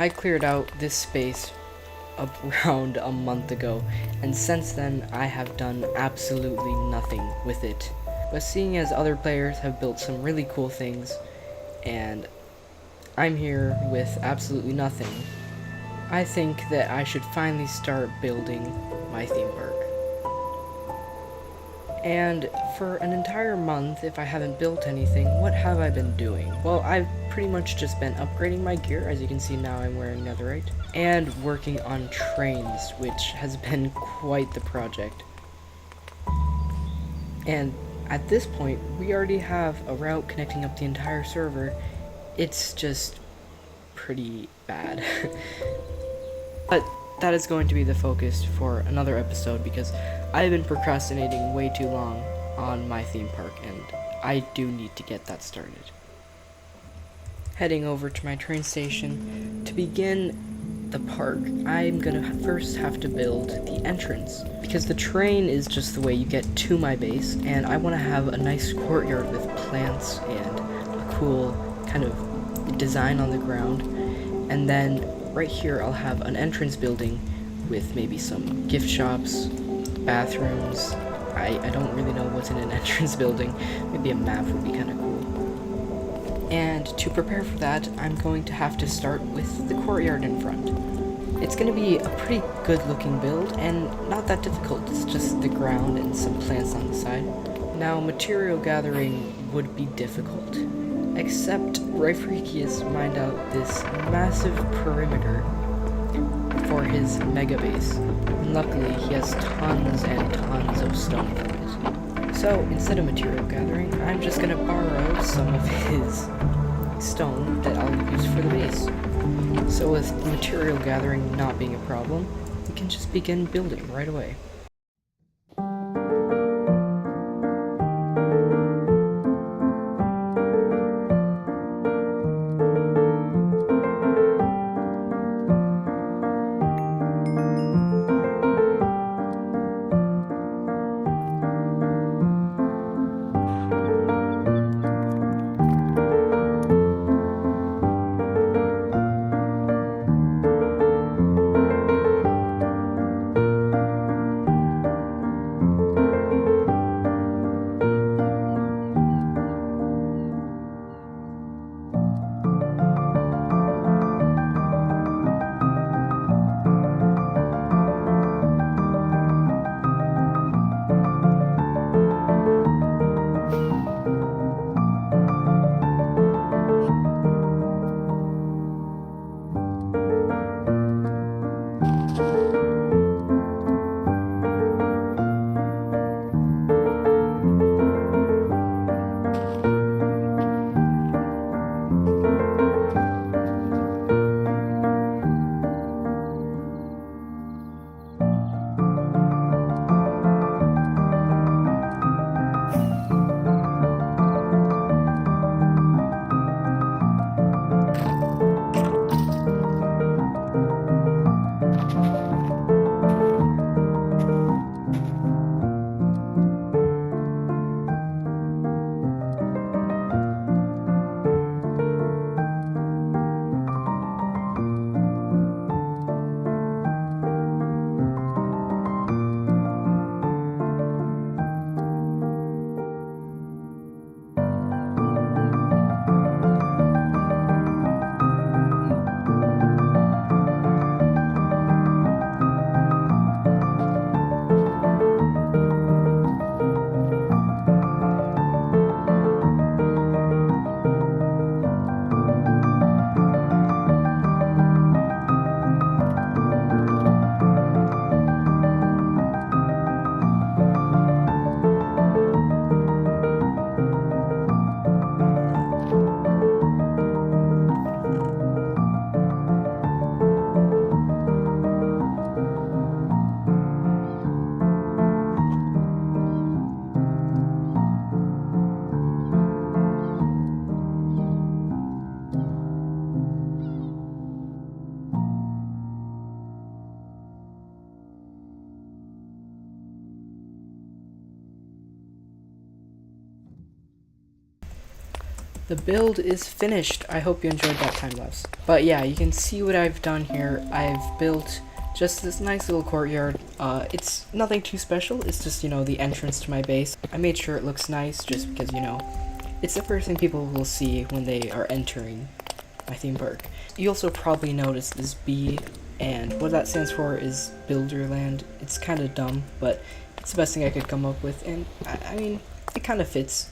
I cleared out this space around a month ago, and since then I have done absolutely nothing with it. But seeing as other players have built some really cool things, and I'm here with absolutely nothing, I think that I should finally start building my theme park. And for an entire month, if I haven't built anything, what have I been doing? Well, I've pretty much just been upgrading my gear. As you can see now, I'm wearing netherite, and working on trains, which has been quite the project. And at this point, we already have a route connecting up the entire server. It's just pretty bad. But that is going to be the focus for another episode, because I've been procrastinating way too long on my theme park, and I do need to get that started. Heading over to my train station. To begin the park, I'm gonna first have to build the entrance, because the train is just the way you get to my base, and I want to have a nice courtyard with plants and a cool kind of design on the ground. And then right here I'll have an entrance building with maybe some gift shops, bathrooms. I don't really know what's in an entrance building. Maybe a map would be kind of cool. And to prepare for that, I'm going to have to start with the courtyard in front. It's going to be a pretty good looking build and not that difficult. It's just the ground and some plants on the side. Now, material gathering would be difficult, except Raifriki has mined out this massive perimeter for his mega base, and luckily he has tons and tons of stone for it. So instead of material gathering, I'm just gonna borrow some of his stone that I'll use for the base. So with material gathering not being a problem, we can just begin building right away. The build is finished. I hope you enjoyed that time lapse. But yeah, you can see what I've done here. I've built just this nice little courtyard. It's nothing too special. It's just, you know, the entrance to my base. I made sure it looks nice just because, you know, it's the first thing people will see when they are entering my theme park. You also probably noticed this B, and what that stands for is Builderland. It's kind of dumb, but it's the best thing I could come up with, and I mean, it kind of fits.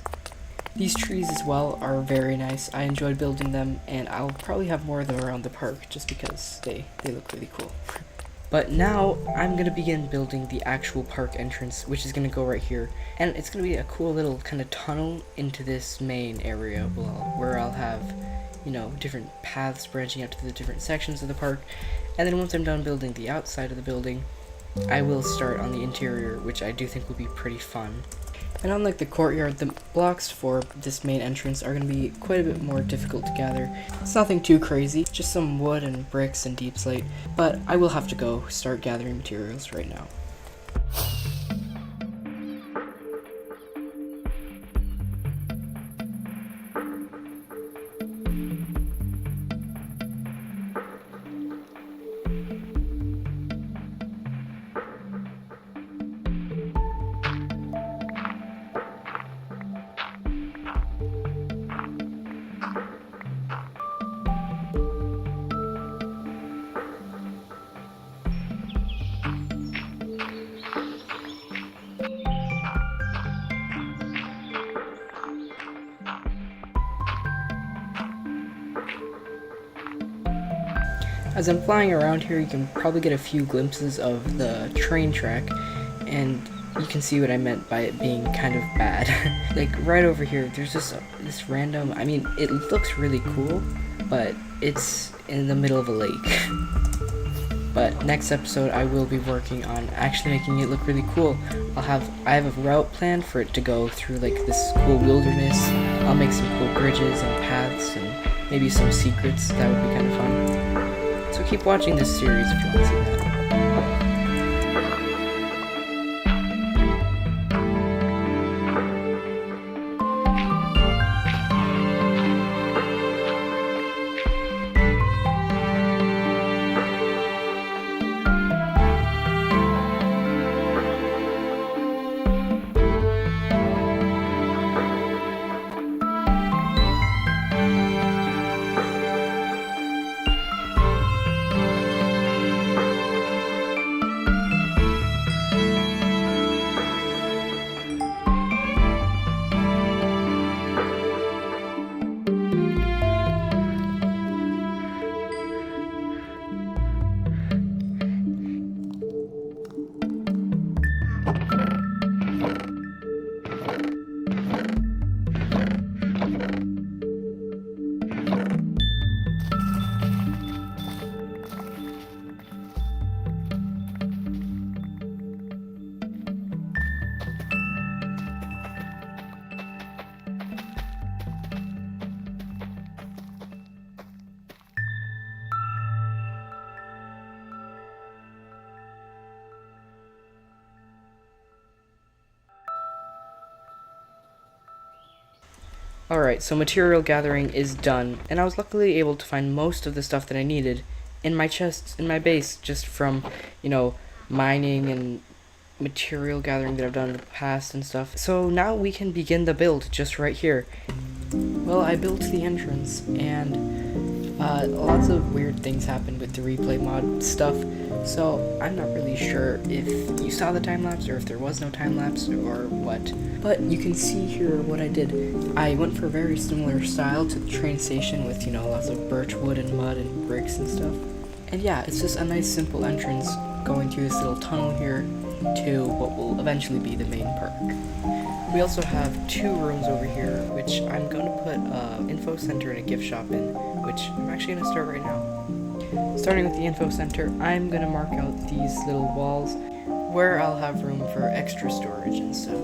These trees as well are very nice. I enjoyed building them, and I'll probably have more of them around the park just because they look really cool. But now I'm going to begin building the actual park entrance, which is going to go right here. And it's going to be a cool little kind of tunnel into this main area where I'll have, you know, different paths branching out to the different sections of the park. And then once I'm done building the outside of the building, I will start on the interior, which I do think will be pretty fun. And unlike the courtyard, the blocks for this main entrance are going to be quite a bit more difficult to gather. It's nothing too crazy, just some wood and bricks and deep slate, but I will have to go start gathering materials right now. As I'm flying around here, you can probably get a few glimpses of the train track, and you can see what I meant by it being kind of bad. Like, right over here, there's just this random, I mean, it looks really cool, but it's in the middle of a lake. But next episode, I will be working on actually making it look really cool. I have a route planned for it to go through, like, this cool wilderness. I'll make some cool bridges and paths, and maybe some secrets. That would be kind of fun. So keep watching this series if you want to see that. Alright, so material gathering is done, and I was luckily able to find most of the stuff that I needed in my chests, in my base, just from, you know, mining and material gathering that I've done in the past and stuff. So now we can begin the build just right here. Well, I built the entrance, and lots of weird things happened with the replay mod stuff, so I'm not really sure if you saw the time-lapse or if there was no time-lapse or what. But you can see here what I did. I went for a very similar style to the train station with, you know, lots of birch wood and mud and bricks and stuff. And yeah, it's just a nice simple entrance going through this little tunnel here to what will eventually be the main park. We also have 2 rooms over here, which I'm going to put an info center and a gift shop in, which I'm actually going to start right now. Starting with the info center, I'm going to mark out these little walls where I'll have room for extra storage and stuff.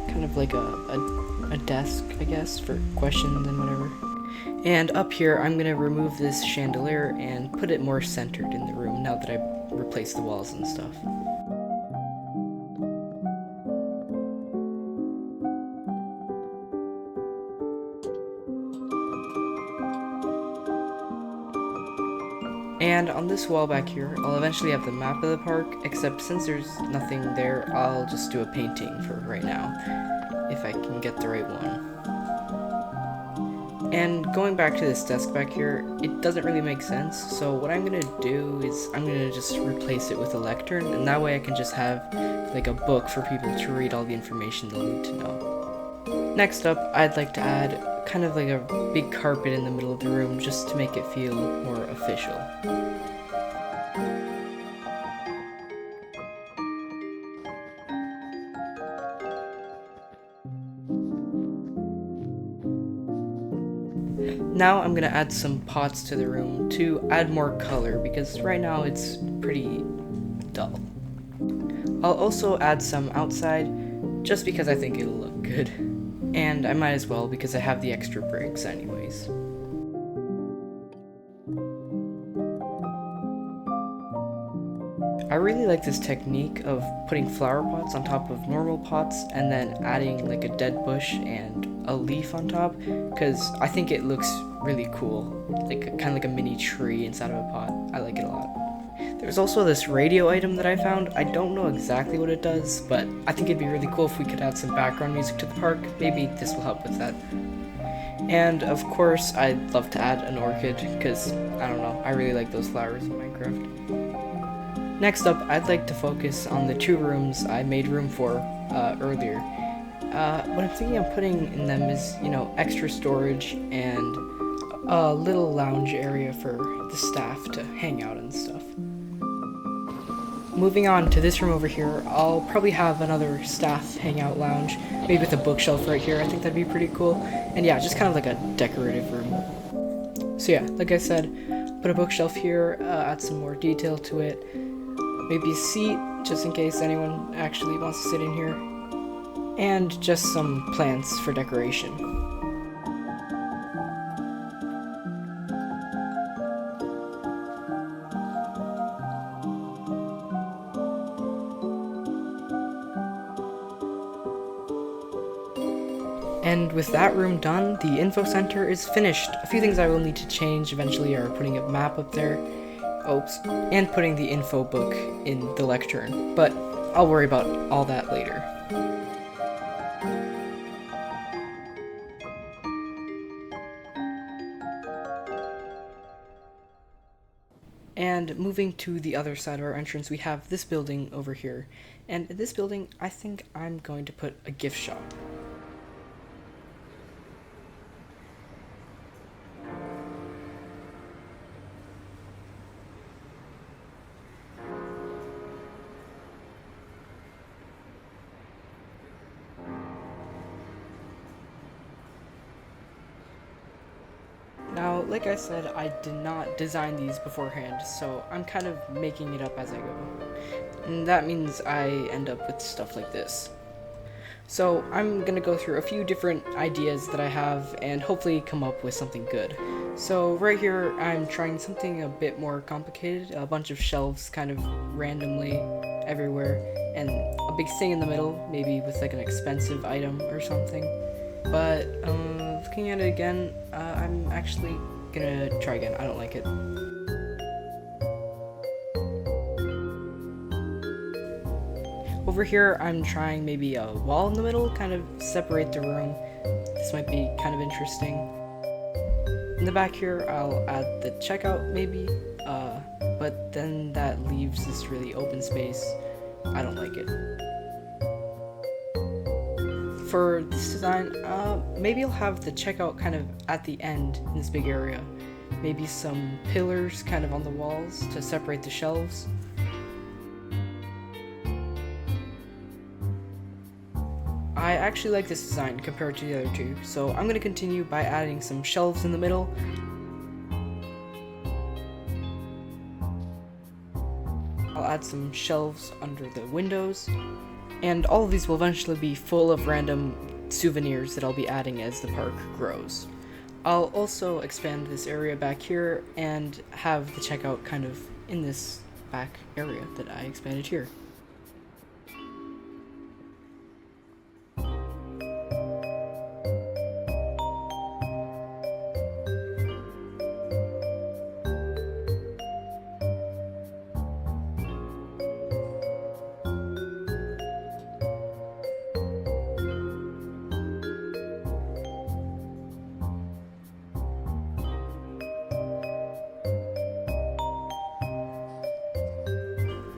kind of like a desk, I guess, for questions and whatever. And up here, I'm gonna remove this chandelier and put it more centered in the room now that I've replaced the walls and stuff. And on this wall back here, I'll eventually have the map of the park, except since there's nothing there, I'll just do a painting for right now, if I can get the right one. And going back to this desk back here, it doesn't really make sense, so what I'm gonna do is I'm gonna just replace it with a lectern, and that way I can just have like a book for people to read all the information they'll need to know. Next up, I'd like to add kind of like a big carpet in the middle of the room just to make it feel more official. Now I'm gonna add some pots to the room to add more color because right now it's pretty dull. I'll also add some outside just because I think it'll look good. And I might as well because I have the extra bricks anyways. I really like this technique of putting flower pots on top of normal pots and then adding like a dead bush and a leaf on top because I think it looks really cool, like kind of like a mini tree inside of a pot. I like it a lot. There's also this radio item that I found. I don't know exactly what it does, but I think it'd be really cool if we could add some background music to the park. Maybe this will help with that. And of course, I'd love to add an orchid because, I don't know, I really like those flowers in Minecraft. Next up, I'd like to focus on the 2 rooms I made room for earlier. What I'm thinking of putting in them is, you know, extra storage and a little lounge area for the staff to hang out and stuff. Moving on to this room over here, I'll probably have another staff hangout lounge, maybe with a bookshelf right here. I think that'd be pretty cool. And yeah, just kind of like a decorative room. So yeah, like I said, put a bookshelf here, add some more detail to it. Maybe a seat, just in case anyone actually wants to sit in here. And just some plants for decoration. And with that room done, the info center is finished. A few things I will need to change eventually are putting a map up there, and putting the info book in the lectern, but I'll worry about all that later. And moving to the other side of our entrance, we have this building over here. And in this building, I think I'm going to put a gift shop. Now, like I said, I did not design these beforehand, so I'm kind of making it up as I go. And that means I end up with stuff like this. So I'm gonna go through a few different ideas that I have and hopefully come up with something good. So right here, I'm trying something a bit more complicated, a bunch of shelves kind of randomly everywhere, and a big thing in the middle, maybe with like an expensive item or something. But looking at it again, I'm actually gonna try again. I don't like it. Over here, I'm trying maybe a wall in the middle, kind of separate the room. This might be kind of interesting. In the back here, I'll add the checkout maybe, but then that leaves this really open space. I don't like it. For this design, maybe I'll have the checkout kind of at the end in this big area. Maybe some pillars kind of on the walls to separate the shelves. I actually like this design compared to the other two, so I'm going to continue by adding some shelves in the middle. I'll add some shelves under the windows. And all of these will eventually be full of random souvenirs that I'll be adding as the park grows. I'll also expand this area back here and have the checkout kind of in this back area that I expanded here.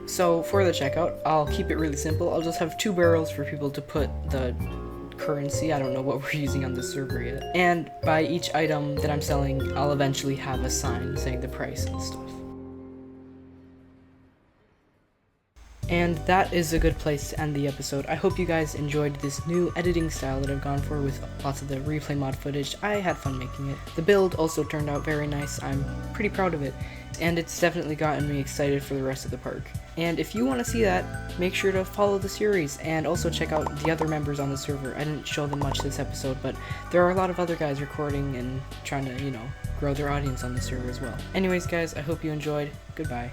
So for the checkout, I'll keep it really simple. I'll just have 2 barrels for people to put the currency. I don't know what we're using on this server yet. And by each item that I'm selling, I'll eventually have a sign saying the price and stuff. And that is a good place to end the episode. I hope you guys enjoyed this new editing style that I've gone for with lots of the replay mod footage. I had fun making it. The build also turned out very nice. I'm pretty proud of it. And it's definitely gotten me excited for the rest of the park. And if you want to see that, make sure to follow the series and also check out the other members on the server. I didn't show them much this episode, but there are a lot of other guys recording and trying to, grow their audience on the server as well. Anyways guys, I hope you enjoyed. Goodbye.